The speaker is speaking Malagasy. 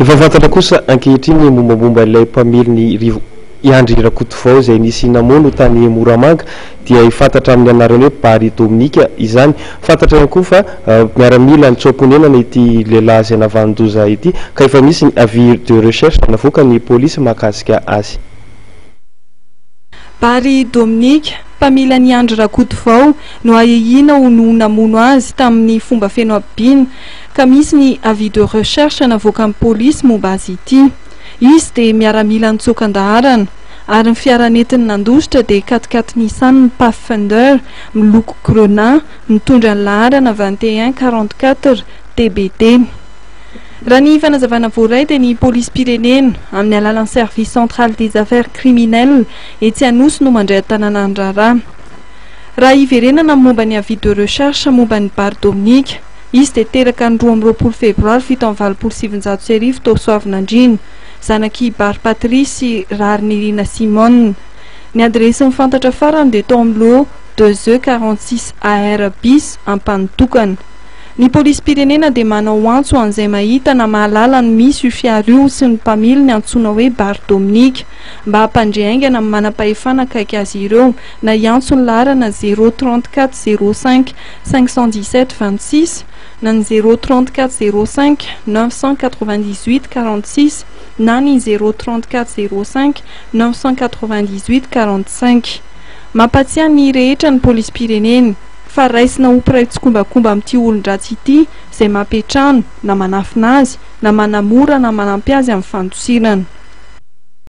Efa fantatra kosa ankehitriny mombamomba ilay mpamely ny rivo Iandry Rakotovao izay nisy namono tany Moramanga dia fantatra amin'ny anarany hoe Bary Dominika izany. Fantatra ihany koa fa miaramila ny tsoponenana ity lehilahy izay navandoza ity ka efa misy ny avis de recherche navoaka ny polisy mahakasika azy. Bary Dominika mpamila ny Andry Rakotovao no ahihina ho namono azy tamin'ny fomba feno abiny ka misy ny avis de recherche navoaka amin'ny polisy momba azy ity. Izy dia miaramila ny tsokan-daharana ary ny fiaranetiny nandositra dia 4x4 Nissan Pathfinder miloko grenat mitondra ny laharana 2144 TBD. Raha ny fanazavana voaray dia ny polisy pirenena amin'ny alalan'ny service central des affaires criminelles etsy Anosy no mandray tanàna Andrarà. Raha iverenana momba ny avis de recherche momba ny Bary Dominika, izy dia teraka ny 12 febroary 727 tao Soavinandrina, zanaky Bary Patrice Rary Nirina Simone. Ny adresy mifantatra farany dia tao amin'ny loha 2E46 AR bis Ampanitokana. Ny polisy pirenena dia manao antso an'izay mahita na mahalala ny misy io fiara io sy ny mpamily ny antsoina hoe Bary Dominika mba hampandrehaingana amin'ny manam-pahefana akaiky azy ireo na iantso ny laharana 034 05 517 26 na ny 034 05 998 46 na ny 034 05 998 45. Mampatsiahy ny rehetra ny polisy pirenena fa raisina ho piray tsokombakomba amin'ity olon-dratsy ity izay mampiatrano na manafina azy na manamora na manampy azy amin'ny fandosirana.